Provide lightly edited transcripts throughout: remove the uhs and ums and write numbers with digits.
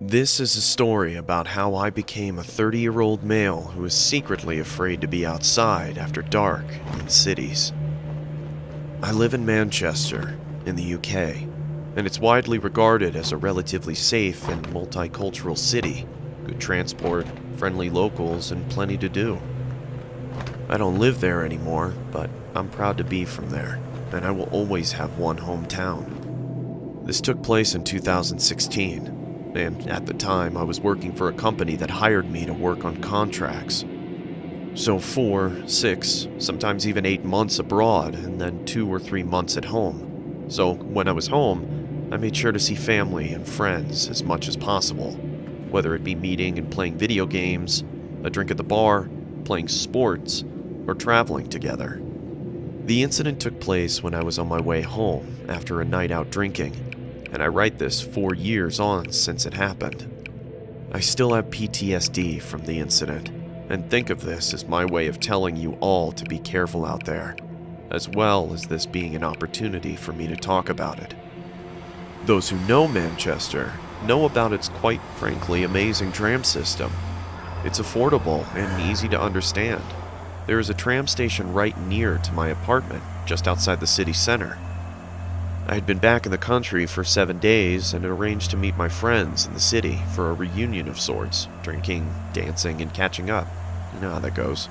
This is a story about how I became a 30-year-old male who is secretly afraid to be outside after dark in cities. I live in Manchester, in the UK, and it's widely regarded as a relatively safe and multicultural city. Good transport, friendly locals, and plenty to do. I don't live there anymore, but I'm proud to be from there, and I will always have one hometown. This took place in 2016, and at the time I was working for a company that hired me to work on contracts. So 4, 6, sometimes even 8 months abroad, and then 2 or 3 months at home. So when I was home, I made sure to see family and friends as much as possible, whether it be meeting and playing video games, a drink at the bar, playing sports, or traveling together. The incident took place when I was on my way home after a night out drinking, and I write this 4 years on since it happened. I still have PTSD from the incident, and think of this as my way of telling you all to be careful out there, as well as this being an opportunity for me to talk about it. Those who know Manchester know about its quite frankly amazing tram system. It's affordable and easy to understand. There is a tram station right near to my apartment, just outside the city center. I had been back in the country for 7 days and had arranged to meet my friends in the city for a reunion of sorts, drinking, dancing, and catching up. You know how that goes.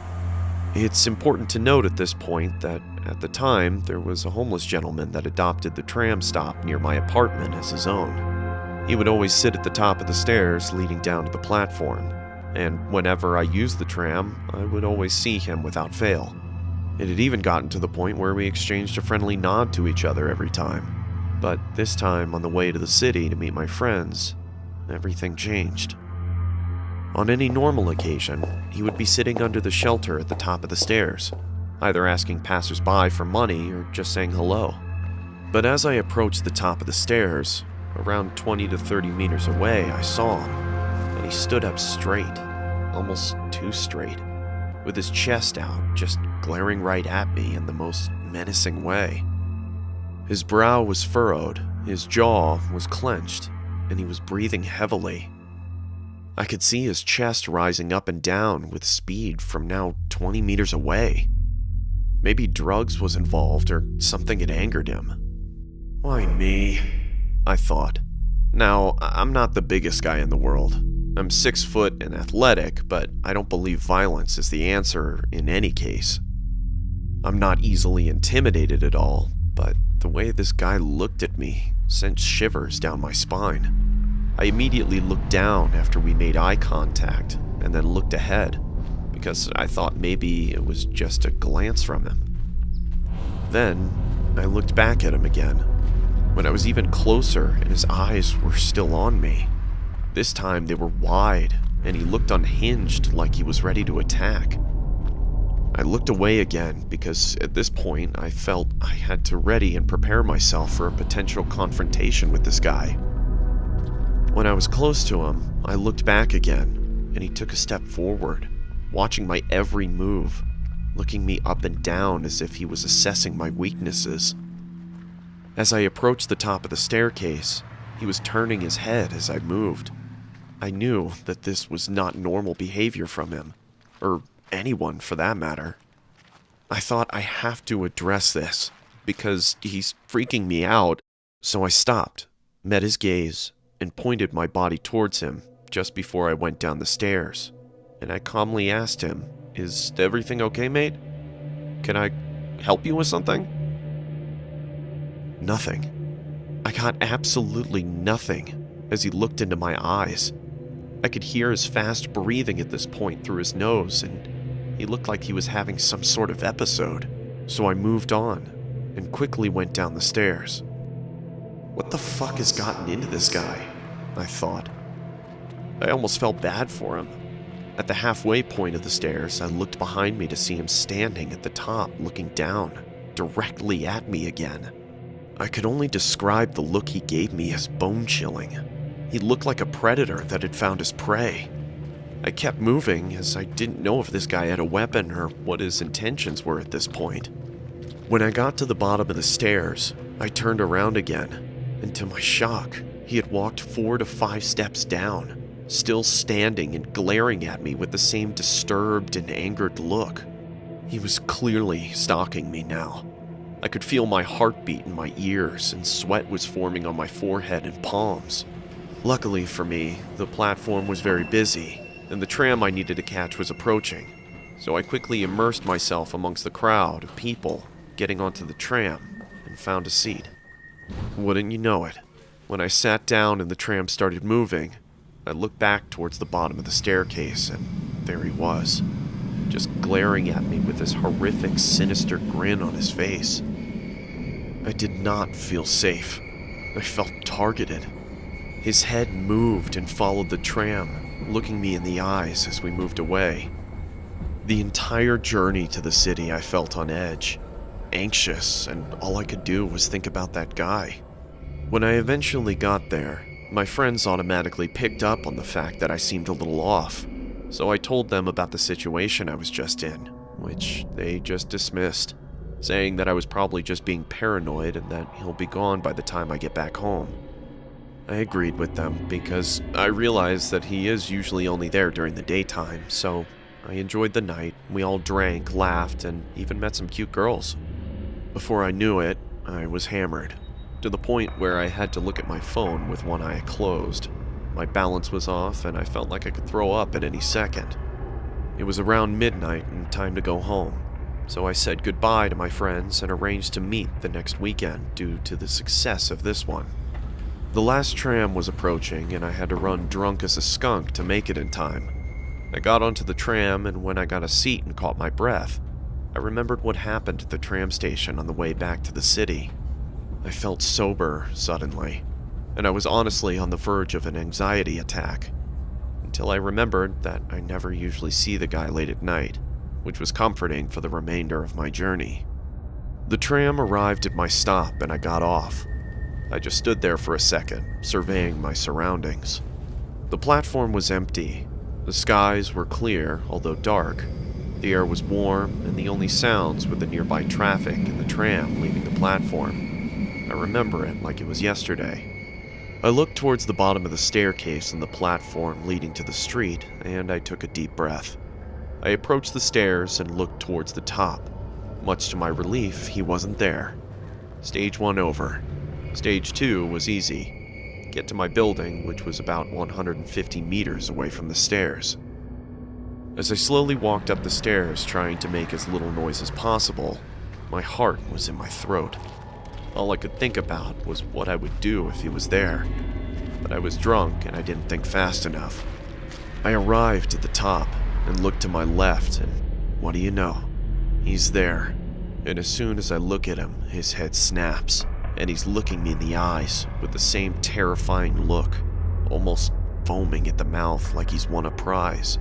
It's important to note at this point that at the time there was a homeless gentleman that adopted the tram stop near my apartment as his own. He would always sit at the top of the stairs leading down to the platform, and whenever I used the tram, I would always see him without fail. It had even gotten to the point where we exchanged a friendly nod to each other every time. But this time, on the way to the city to meet my friends, everything changed. On any normal occasion, he would be sitting under the shelter at the top of the stairs, either asking passersby for money or just saying hello. But as I approached the top of the stairs, around 20 to 30 meters away, I saw him, and he stood up straight, almost too straight, with his chest out, just glaring right at me in the most menacing way. His brow was furrowed, his jaw was clenched, and he was breathing heavily. I could see his chest rising up and down with speed from now 20 meters away. Maybe drugs was involved or something had angered him. Why me? I thought. Now, I'm not the biggest guy in the world. I'm 6 foot and athletic, but I don't believe violence is the answer in any case. I'm not easily intimidated at all, but the way this guy looked at me sent shivers down my spine. I immediately looked down after we made eye contact, and then looked ahead, because I thought maybe it was just a glance from him. Then, I looked back at him again, when I was even closer and his eyes were still on me. This time they were wide, and he looked unhinged like he was ready to attack. I looked away again because at this point I felt I had to ready and prepare myself for a potential confrontation with this guy. When I was close to him, I looked back again, and he took a step forward, watching my every move, looking me up and down as if he was assessing my weaknesses. As I approached the top of the staircase, he was turning his head as I moved. I knew that this was not normal behavior from him, or anyone for that matter. I thought I have to address this, because he's freaking me out, so I stopped, met his gaze, and pointed my body towards him just before I went down the stairs, and I calmly asked him, "Is everything okay, mate? Can I help you with something?" Nothing. I got absolutely nothing as he looked into my eyes. I could hear his fast breathing at this point through his nose, and he looked like he was having some sort of episode. So I moved on and quickly went down the stairs. What the fuck has gotten into this guy? I thought. I almost felt bad for him. At the halfway point of the stairs, I looked behind me to see him standing at the top, looking down, directly at me again. I could only describe the look he gave me as bone-chilling. He looked like a predator that had found his prey. I kept moving as I didn't know if this guy had a weapon or what his intentions were at this point. When I got to the bottom of the stairs, I turned around again, and to my shock, He had walked 4 to 5 steps down, still standing and glaring at me with the same disturbed and angered look. He was clearly stalking me now. I could feel my heartbeat in my ears, and sweat was forming on my forehead and palms. Luckily for me, the platform was very busy, and the tram I needed to catch was approaching, so I quickly immersed myself amongst the crowd of people getting onto the tram and found a seat. Wouldn't you know it, when I sat down and the tram started moving, I looked back towards the bottom of the staircase, and there he was, just glaring at me with this horrific, sinister grin on his face. I did not feel safe. I felt targeted. His head moved and followed the tram, looking me in the eyes as we moved away. The entire journey to the city I felt on edge, anxious, and all I could do was think about that guy. When I eventually got there, my friends automatically picked up on the fact that I seemed a little off, so I told them about the situation I was just in, which they just dismissed, saying that I was probably just being paranoid and that he'll be gone by the time I get back home. I agreed with them because I realized that he is usually only there during the daytime, so I enjoyed the night. We all drank, laughed, and even met some cute girls. Before I knew it, I was hammered, to the point where I had to look at my phone with one eye closed. My balance was off, and I felt like I could throw up at any second. It was around midnight and time to go home, so I said goodbye to my friends and arranged to meet the next weekend due to the success of this one. The last tram was approaching, and I had to run drunk as a skunk to make it in time. I got onto the tram, and when I got a seat and caught my breath, I remembered what happened at the tram station on the way back to the city. I felt sober suddenly, and I was honestly on the verge of an anxiety attack, until I remembered that I never usually see the guy late at night, which was comforting for the remainder of my journey. The tram arrived at my stop, and I got off. I just stood there for a second, surveying my surroundings. The platform was empty. The skies were clear, although dark. The air was warm, and the only sounds were the nearby traffic and the tram leaving the platform. I remember it like it was yesterday. I looked towards the bottom of the staircase on the platform leading to the street, and I took a deep breath. I approached the stairs and looked towards the top. Much to my relief, he wasn't there. Stage 1 over. Stage 2 was easy. Get to my building, which was about 150 meters away from the stairs. As I slowly walked up the stairs, trying to make as little noise as possible, my heart was in my throat. All I could think about was what I would do if he was there. But I was drunk and I didn't think fast enough. I arrived at the top and looked to my left, and what do you know? He's there. And as soon as I look at him, his head snaps, and he's looking me in the eyes with the same terrifying look, almost foaming at the mouth like he's won a prize.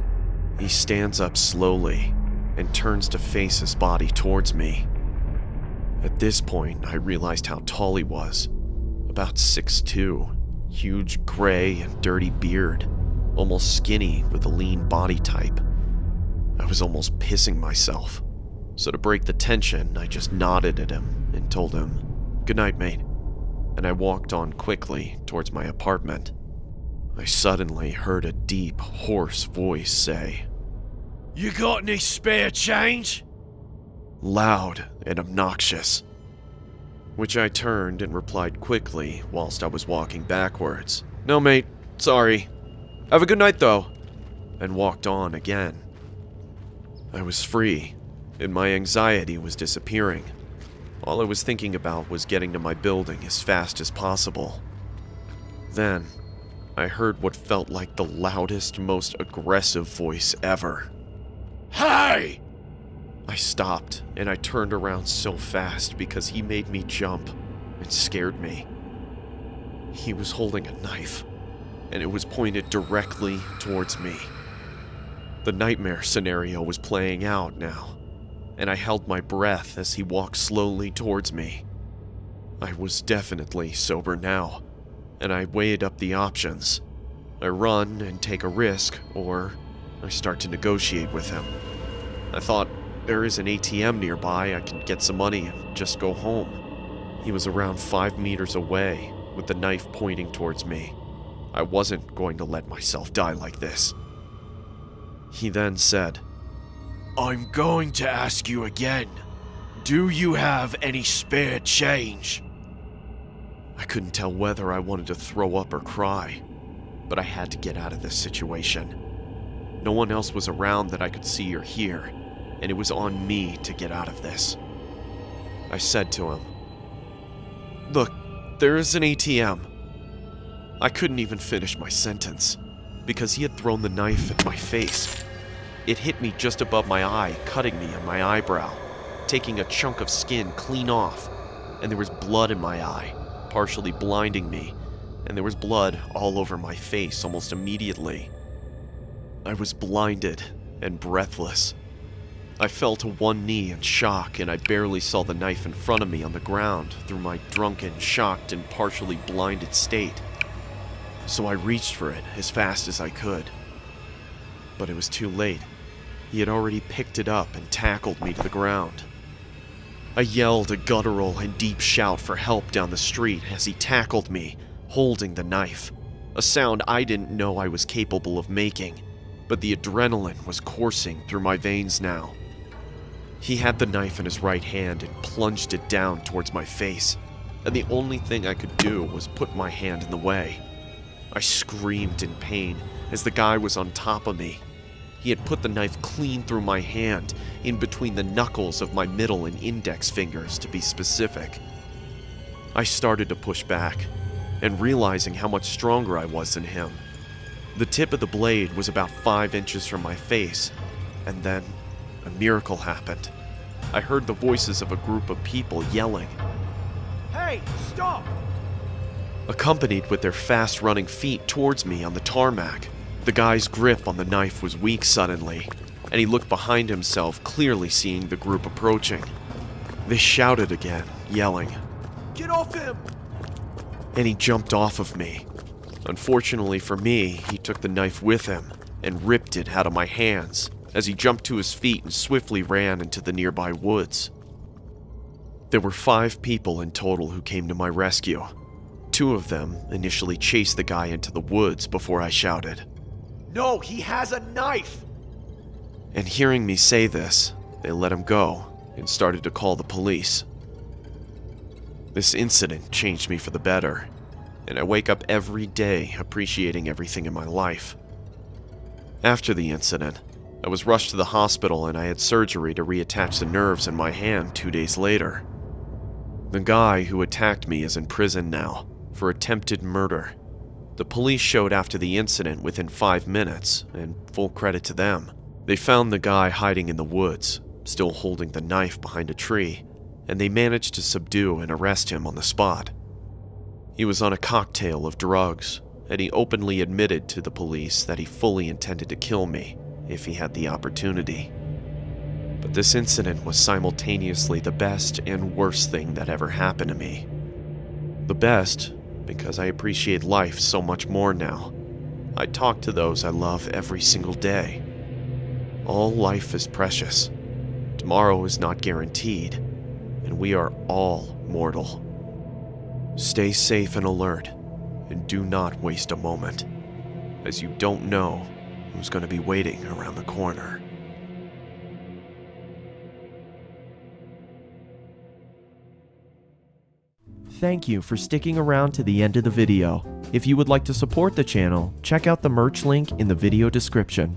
He stands up slowly and turns to face his body towards me. At this point, I realized how tall he was. About 6'2", huge gray and dirty beard, almost skinny with a lean body type. I was almost pissing myself. So to break the tension, I just nodded at him and told him, "Good night, mate," and I walked on quickly towards my apartment. I suddenly heard a deep, hoarse voice say, "You got any spare change?" Loud and obnoxious. Which I turned and replied quickly whilst I was walking backwards. "No, mate, sorry. Have a good night, though," and walked on again. I was free, and my anxiety was disappearing. All I was thinking about was getting to my building as fast as possible. Then, I heard what felt like the loudest, most aggressive voice ever. "Hey!" I stopped, and I turned around so fast because he made me jump and scared me. He was holding a knife, and it was pointed directly towards me. The nightmare scenario was playing out now, and I held my breath as he walked slowly towards me. I was definitely sober now, and I weighed up the options. I run and take a risk, or I start to negotiate with him. I thought, there is an ATM nearby, I can get some money and just go home. He was around 5 meters away, with the knife pointing towards me. I wasn't going to let myself die like this. He then said, "I'm going to ask you again. Do you have any spare change?" I couldn't tell whether I wanted to throw up or cry, but I had to get out of this situation. No one else was around that I could see or hear, and it was on me to get out of this. I said to him, "Look, there is an ATM." I couldn't even finish my sentence, because he had thrown the knife at my face. It hit me just above my eye, cutting me on my eyebrow, taking a chunk of skin clean off, and there was blood in my eye, partially blinding me, and there was blood all over my face almost immediately. I was blinded and breathless. I fell to one knee in shock, and I barely saw the knife in front of me on the ground through my drunken, shocked, and partially blinded state. So I reached for it as fast as I could. But it was too late. He had already picked it up and tackled me to the ground. I yelled a guttural and deep shout for help down the street as he tackled me, holding the knife, a sound I didn't know I was capable of making, but the adrenaline was coursing through my veins now. He had the knife in his right hand and plunged it down towards my face, and the only thing I could do was put my hand in the way. I screamed in pain as the guy was on top of me. He had put the knife clean through my hand, in between the knuckles of my middle and index fingers to be specific. I started to push back, and realizing how much stronger I was than him. The tip of the blade was about 5 inches from my face, and then a miracle happened. I heard the voices of a group of people yelling, "Hey, stop!" accompanied with their fast-running feet towards me on the tarmac. The guy's grip on the knife was weak suddenly, and he looked behind himself, clearly seeing the group approaching. They shouted again, yelling, "Get off him!" and he jumped off of me. Unfortunately for me, he took the knife with him and ripped it out of my hands as he jumped to his feet and swiftly ran into the nearby woods. There were 5 people in total who came to my rescue. 2 of them initially chased the guy into the woods before I shouted, "No, he has a knife!" And hearing me say this, they let him go and started to call the police. This incident changed me for the better, and I wake up every day appreciating everything in my life. After the incident, I was rushed to the hospital and I had surgery to reattach the nerves in my hand 2 days later. The guy who attacked me is in prison now for attempted murder. The police showed after the incident within 5 minutes, and full credit to them. They found the guy hiding in the woods, still holding the knife behind a tree, and they managed to subdue and arrest him on the spot. He was on a cocktail of drugs, and he openly admitted to the police that he fully intended to kill me if he had the opportunity. But this incident was simultaneously the best and worst thing that ever happened to me. The best, because I appreciate life so much more now. I talk to those I love every single day. All life is precious. Tomorrow is not guaranteed, and we are all mortal. Stay safe and alert, and do not waste a moment, as you don't know who's going to be waiting around the corner. Thank you for sticking around to the end of the video. If you would like to support the channel, check out the merch link in the video description.